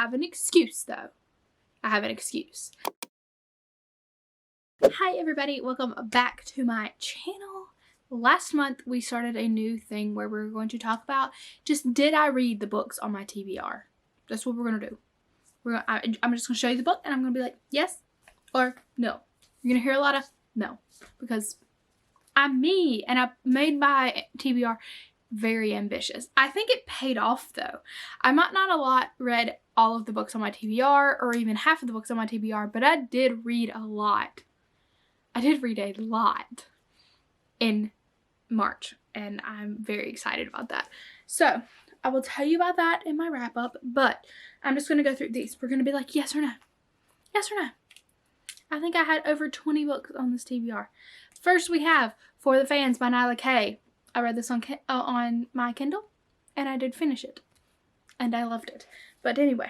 have an excuse though. I have an excuse. Hi everybody, welcome back to my channel. Last month we started a new thing where we're going to talk about just did I read the books on my TBR. That's what we're going to do. I'm just going to show you the book and I'm going to be like yes or no. You're going to hear a lot of no because I'm me and I made my TBR very ambitious. I think it paid off though. I might not have read all of the books on my TBR or even half of the books on my TBR, but I did read a lot. I did read a lot in March and I'm very excited about that. So I will tell you about that in my wrap up, but I'm just going to go through these. We're going to be like yes or no. Yes or no. I think I had over 20 books on this TBR. First we have For the Fans by Nyla K. I read this on my Kindle and I did finish it and I loved it. But anyway,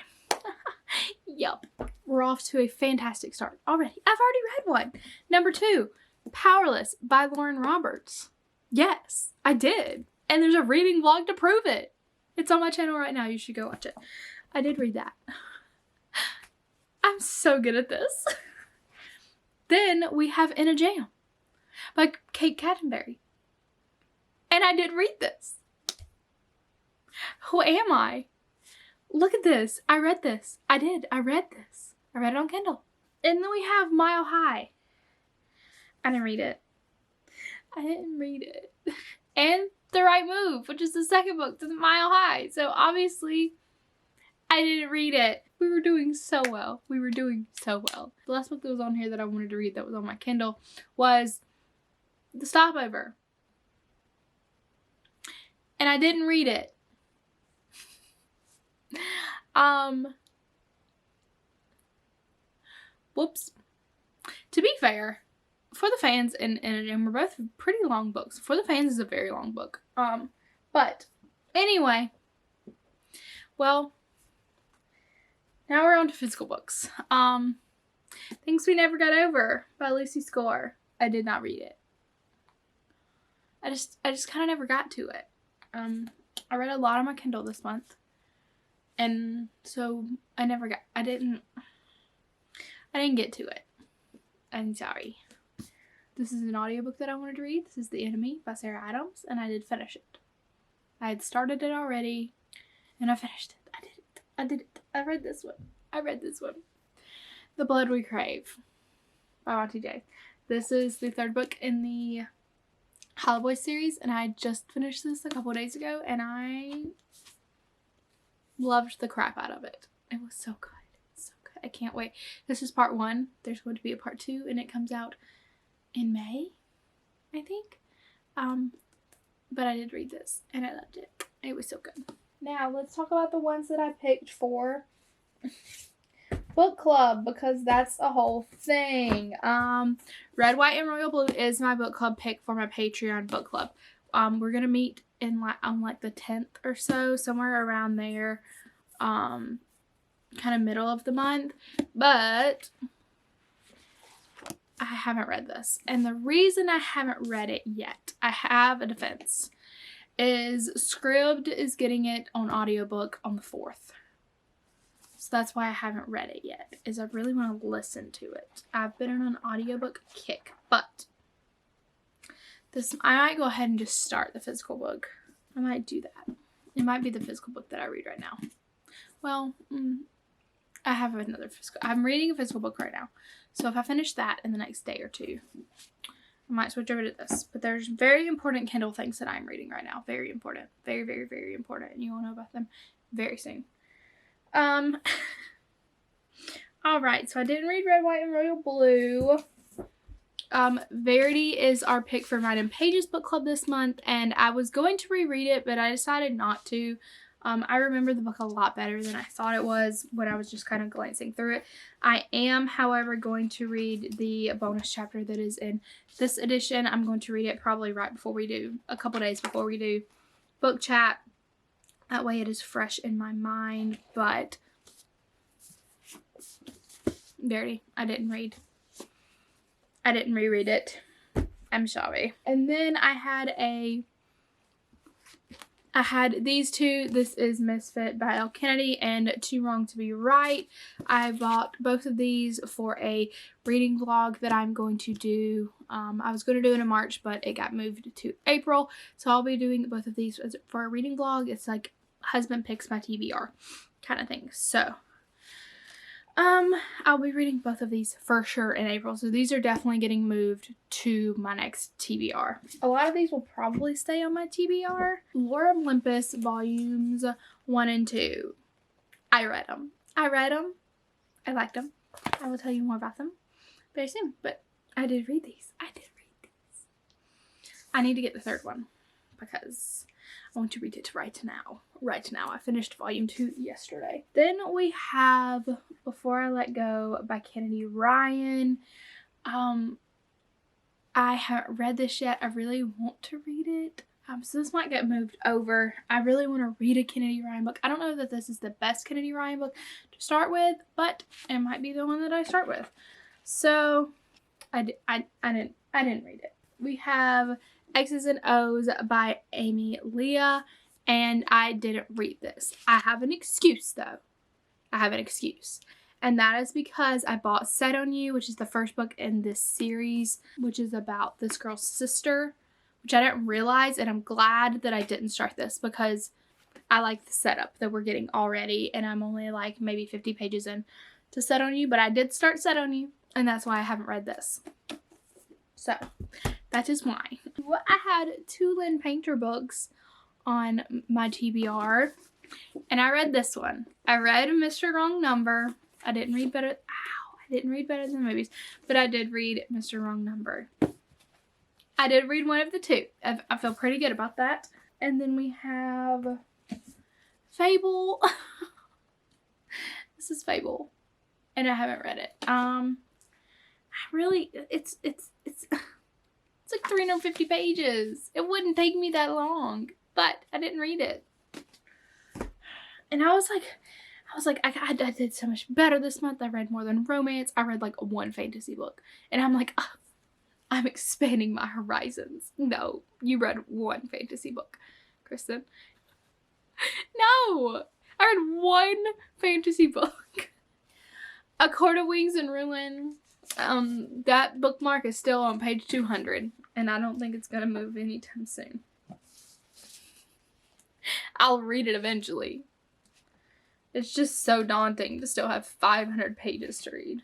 yup, we're off to a fantastic start already. I've already read one. Number 2, Powerless by Lauren Roberts. Yes, I did. And there's a reading vlog to prove it. It's on my channel right now. You should go watch it. I did read that. I'm so good at this. Then we have In a Jam by Kate Cattenberry. And I did read this. Who am I? Look at this. I read this. I did. I read this. I read it on Kindle. And then we have Mile High. I didn't read it. I didn't read it. And The Right Move, which is the second book to Mile High. So obviously, I didn't read it. We were doing so well. We were doing so well. The last book that was on here that I wanted to read that was on my Kindle was The Stopover. And I didn't read it. Whoops. To be fair, For the Fans and In a Jam were both pretty long books. For the Fans is a very long book. But anyway, well, now we're on to physical books. Things We Never Got Over by Lucy Score. I did not read it. I just kind of never got to it. I read a lot on my Kindle this month. And so I didn't get to it. I'm sorry. This is an audiobook that I wanted to read. This is The Enemy by Sarah Adams, and I did finish it. I had started it already, and I finished it. I did it. I read this one. The Blood We Crave by Monty J. This is the third book in the Hollow Boys series, and I just finished this a couple days ago, and I loved the crap out of it. It was so good. So good. I can't wait. This is part 1. There's going to be a part 2, and it comes out in May, I think. But I did read this, and I loved it. It was so good. Now, let's talk about the ones that I picked for book club, because that's a whole thing. Red, White, and Royal Blue is my book club pick for my Patreon book club. We're gonna meet on like the 10th or so, somewhere around there, kind of middle of the month. But I haven't read this, and the reason I haven't read it yet, I have a defense, is Scribd is getting it on audiobook on the 4th. So that's why I haven't read it yet, is I really want to listen to it. I've been on an audiobook kick, but I might go ahead and just start the physical book. I might do that. It might be the physical book that I read right now. Well, I have another I'm reading a physical book right now. So if I finish that in the next day or 2, I might switch over to this. But there's very important Kindle things that I'm reading right now. Very important. Very, very, very important. And you will know about them very soon. Alright, so I didn't read Red, White, and Royal Blue. Verity is our pick for Random Pages book club this month, and I was going to reread it, but I decided not to. I remember the book a lot better than I thought it was when I was just kind of glancing through it. I am, however, going to read the bonus chapter that is in this edition. I'm going to read it probably right before we do, a couple days before we do book chat. That way it is fresh in my mind, but Verity, I didn't read. I didn't reread it. I'm sorry. And then I had a I had these two. This is Misfit by L. Kennedy and Too Wrong to Be Right. I bought both of these for a reading vlog that I'm going to do. I was going to do it in March, but it got moved to April. So I'll be doing both of these for a reading vlog. It's like husband picks my TBR kind of thing. So I'll be reading both of these for sure in April. So these are definitely getting moved to my next TBR. A lot of these will probably stay on my TBR. Lore Olympus volumes 1 and 2. I read them. I liked them. I will tell you more about them very soon. But I did read these. I need to get the third one because I want to read it right now. I finished volume 2 yesterday. Then we have Before I Let Go by Kennedy Ryan. I haven't read this yet. I really want to read it. So this might get moved over. I really want to read a Kennedy Ryan book. I don't know that this is the best Kennedy Ryan book to start with, but it might be the one that I start with. So I didn't read it. We have X's and O's by Amy Leah, and I didn't read this. I have an excuse though. And that is because I bought Set on You, which is the first book in this series, which is about this girl's sister, which I didn't realize, and I'm glad that I didn't start this because I like the setup that we're getting already, and I'm only like maybe 50 pages in to Set on You, but I did start Set on You, and that's why I haven't read this. So that is why. Well, I had 2 Lynn Painter books on my TBR, and I read this one. I read Mr. Wrong Number. I didn't read Better Than Movies, but I did read Mr. Wrong Number. I did read one of the 2. I feel pretty good about that. And then we have Fable. This is Fable, and I haven't read it. It's like 350 pages. It wouldn't take me that long, but I didn't read it. And I was like, I did so much better this month. I read more than romance. I read like 1 fantasy book. And I'm like, I'm expanding my horizons. No, you read 1 fantasy book, Kristen. No, I read 1 fantasy book. A Court of Wings and Ruin. That bookmark is still on page 200, and I don't think it's gonna move anytime soon. I'll read it eventually. It's just so daunting to still have 500 pages to read.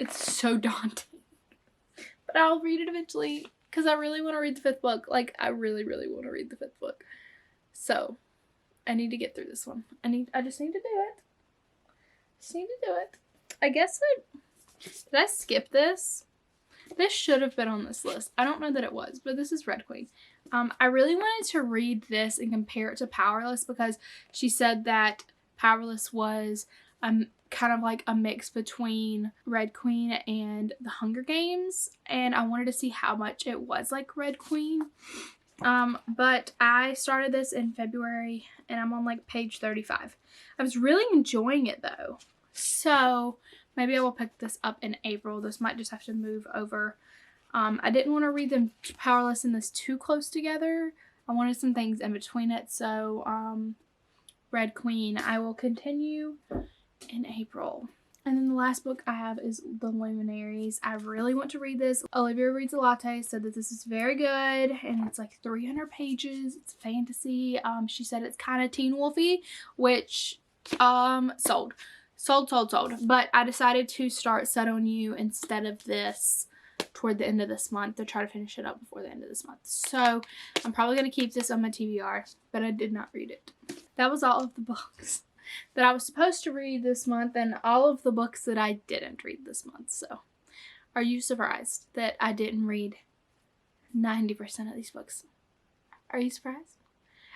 It's so daunting. But I'll read it eventually because I really want to read the 5th book. Like, I really, really want to read the 5th book. So, I need to get through this one. I just need to do it. I guess did I skip this? This should have been on this list. I don't know that it was, but this is Red Queen. I really wanted to read this and compare it to Powerless because she said that Powerless was kind of like a mix between Red Queen and The Hunger Games, and I wanted to see how much it was like Red Queen. But I started this in February, and I'm on like page 35. I was really enjoying it though, so maybe I will pick this up in April. This might just have to move over. I didn't want to read them Powerless and this too close together. I wanted some things in between it. So, Red Queen, I will continue in April. And then the last book I have is The Luminaries. I really want to read this. Olivia Reads a Latte said that this is very good, and it's like 300 pages. It's fantasy. She said it's kind of Teen Wolfy, which, sold. But I decided to start Set on You instead of this toward the end of this month to try to finish it up before the end of this month. So I'm probably going to keep this on my TBR, but I did not read it. That was all of the books that I was supposed to read this month and all of the books that I didn't read this month. So are you surprised that I didn't read 90% of these books? Are you surprised?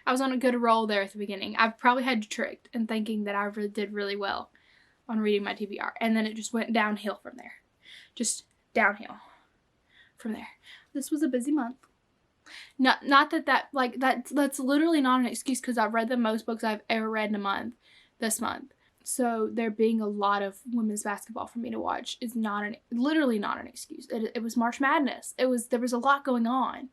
I was on a good roll there at the beginning. I probably had you tricked in thinking that I did really well on reading my TBR, and then it just went downhill from there. Just downhill from there. This was a busy month. Not that's literally not an excuse because I've read the most books I've ever read in a month this month. So there being a lot of women's basketball for me to watch is literally not an excuse. It was March Madness. There was a lot going on.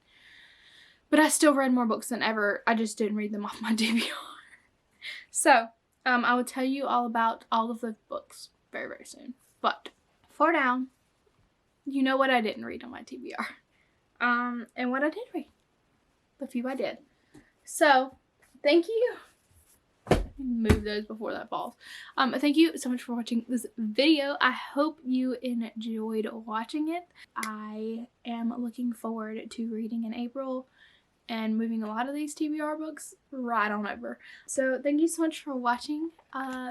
But I still read more books than ever. I just didn't read them off my TBR. So, I will tell you all about all of the books very, very soon. But for now, you know what I didn't read on my TBR. And what I did read. The few I did. So, thank you. Move those before that falls. Thank you so much for watching this video. I hope you enjoyed watching it. I am looking forward to reading in April and moving a lot of these TBR books right on over. So thank you so much for watching.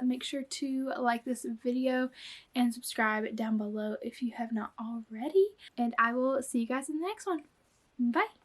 Make sure to like this video and subscribe down below if you have not already. And I will see you guys in the next one. Bye!